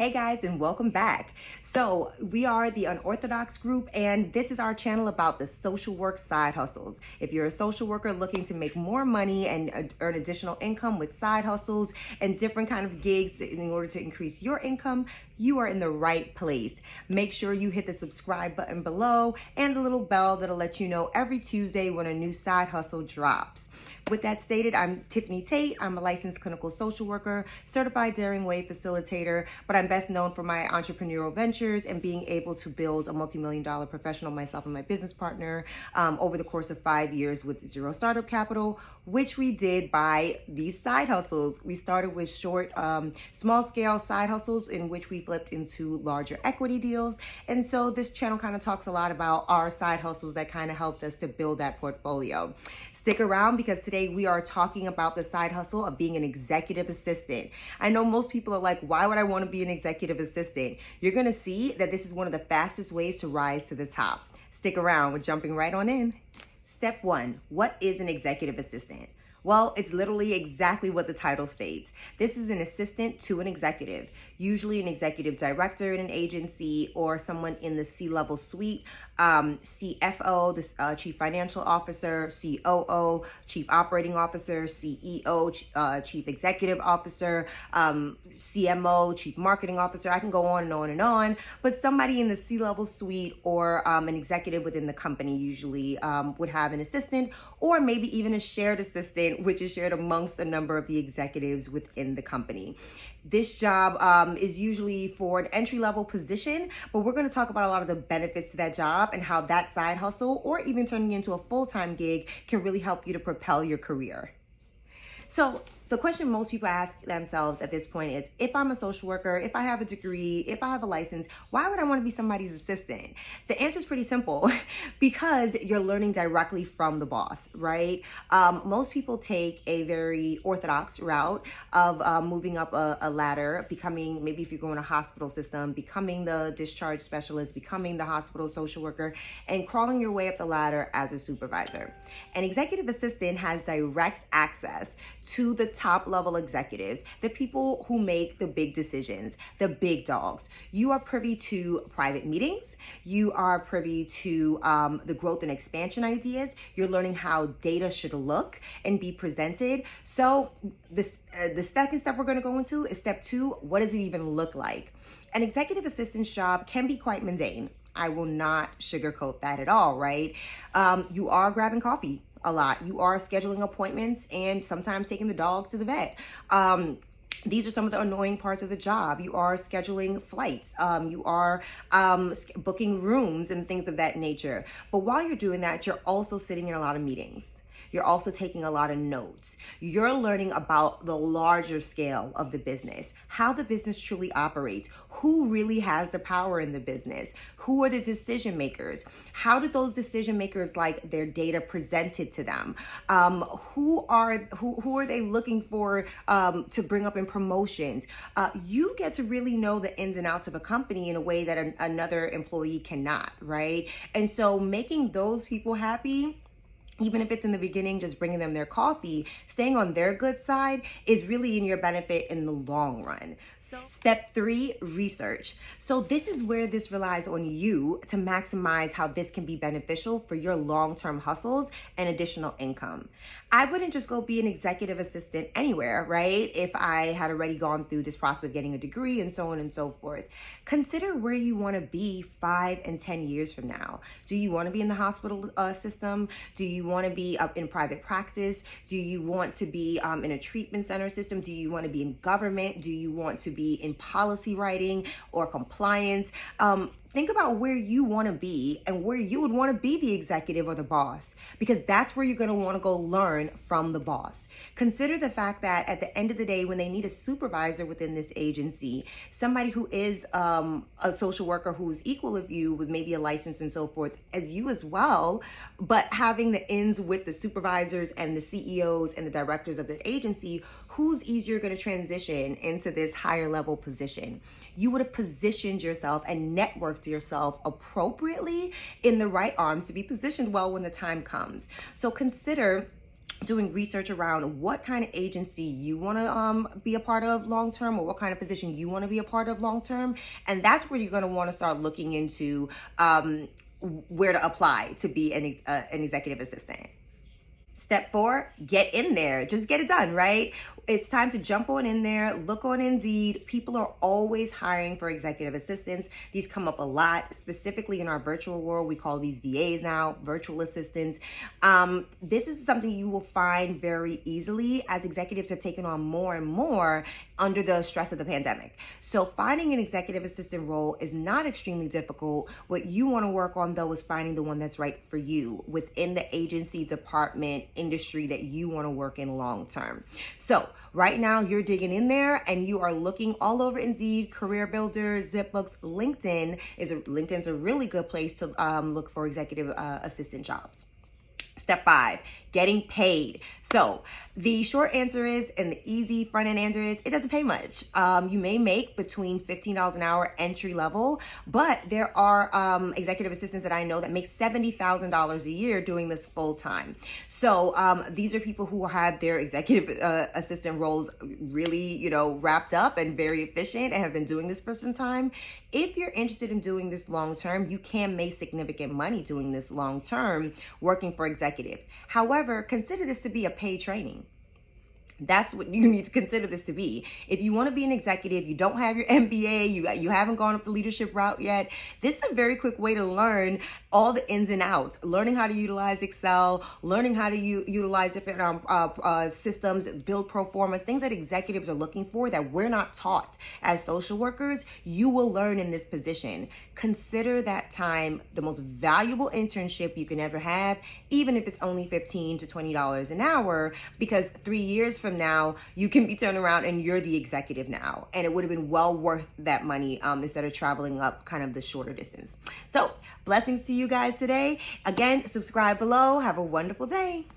Hey guys, and welcome back. So we are the Unorthodox group, and this is our channel about the social work side hustles. If you're a social worker looking to make more money and earn additional income with side hustles and different kind of gigs in order to increase your income, you are in the right place. Make sure you hit the subscribe button below and the little bell that'll let you know every Tuesday when a new side hustle drops. With that stated, I'm Tiffany Tait. I'm a licensed clinical social worker, certified Daring Way facilitator, but I'm best known for my entrepreneurial ventures and being able to build a multi-million-dollar professional myself and my business partner over the course of 5 years with zero startup capital, which we did by these side hustles. We started with short, small-scale side hustles in which we flipped into larger equity deals. And so this channel kind of talks a lot about our side hustles that kind of helped us to build that portfolio. Stick around because today we are talking about the side hustle of being an executive assistant. I know most people are like, why would I want to be an executive assistant? You're going to see that this is one of the fastest ways to rise to the top. Stick around, we're jumping right on in. Step 1, what is an executive assistant? Well, it's literally exactly what the title states. This is an assistant to an executive, usually an executive director in an agency or someone in the C-level suite, CFO, the Chief Financial Officer, COO, Chief Operating Officer, CEO, Chief Executive Officer, CMO, Chief Marketing Officer. I can go on and on and on, but somebody in the C-level suite or an executive within the company usually would have an assistant or maybe even a shared assistant, which is shared amongst a number of the executives within the company. This job is usually for an entry-level position, but we're going to talk about a lot of the benefits to that job and how that side hustle or even turning into a full-time gig can really help you to propel your career. So the question most people ask themselves at this point is, if I'm a social worker, if I have a degree, if I have a license, why would I want to be somebody's assistant? The answer is pretty simple, because you're learning directly from the boss, right? Most people take a very orthodox route of moving up a ladder, becoming, maybe if you're going to a hospital system, becoming the discharge specialist, becoming the hospital social worker, and crawling your way up the ladder as a supervisor. An executive assistant has direct access to the top level executives, the people who make the big decisions, the big dogs. You are privy to private meetings. You are privy to the growth and expansion ideas. You're learning how data should look and be presented. So the second step we're going to go into is step 2. What does it even look like? An executive assistant's job can be quite mundane. I will not sugarcoat that at all, right? You are grabbing coffee a lot. You are scheduling appointments and sometimes taking the dog to the vet. These are some of the annoying parts of the job. You are scheduling flights. You are booking rooms and things of that nature. But while you're doing that, you're also sitting in a lot of meetings. You're also taking a lot of notes. You're learning about the larger scale of the business, how the business truly operates, who really has the power in the business, who are the decision makers, how do those decision makers like their data presented to them, who are they looking for to bring up in promotions. You get to really know the ins and outs of a company in a way that another employee cannot, right? And so making those people happy, even if it's in the beginning, just bringing them their coffee, staying on their good side is really in your benefit in the long run. So step 3, research. So this is where this relies on you to maximize how this can be beneficial for your long-term hustles and additional income. I wouldn't just go be an executive assistant anywhere, right? If I had already gone through this process of getting a degree and so on and so forth. Consider where you want to be 5 and 10 years from now. Do you want to be in the hospital system? Do you want to be up in private practice? Do you want to be in a treatment center system? Do you want to be in government? Do you want to be in policy writing or compliance? Think about where you want to be and where you would want to be the executive or the boss, because that's where you're going to want to go learn from the boss. Consider the fact that at the end of the day, when they need a supervisor within this agency, somebody who is a social worker who's equal of you with maybe a license and so forth as you as well, but having the ins with the supervisors and the CEOs and the directors of the agency, who's easier going to transition into this higher level position? You would have positioned yourself and networked yourself appropriately in the right arms to be positioned well when the time comes. So consider doing research around what kind of agency you want to be a part of long term, or what kind of position you want to be a part of long term. And that's where you're going to want to start looking into where to apply to be an executive assistant. Step 4, get in there. Just get it done, right? It's time to jump on in there, look on Indeed. People are always hiring for executive assistants. These come up a lot, specifically in our virtual world. We call these VAs now, virtual assistants. This is something you will find very easily as executives have taken on more and more under the stress of the pandemic. So finding an executive assistant role is not extremely difficult. What you want to work on, though, is finding the one that's right for you within the agency, department, industry that you want to work in long term. So right now you're digging in there and you are looking all over Indeed, Career Builder, ZipBooks, LinkedIn's a really good place to look for executive assistant jobs. Step 5, getting paid. So the short answer is, and the easy front end answer is, it doesn't pay much. You may make between $15 an hour entry level, but there are executive assistants that I know that make $70,000 a year doing this full time. So these are people who have their executive assistant roles really, wrapped up and very efficient and have been doing this for some time. If you're interested in doing this long term, you can make significant money doing this long term, working for executives. However, consider this to be a paid training. That's what you need to consider this to be. If you want to be an executive, you don't have your MBA, you haven't gone up the leadership route yet, this is a very quick way to learn all the ins and outs, learning how to utilize Excel, learning how to utilize different systems, build pro formas, things that executives are looking for that we're not taught as social workers. You will learn in this position. Consider that time the most valuable internship you can ever have, even if it's only $15 to $20 an hour, because 3 years from now, you can be turned around and you're the executive now. And it would have been well worth that money instead of traveling up kind of the shorter distance. So blessings to you guys today. Again, subscribe below. Have a wonderful day.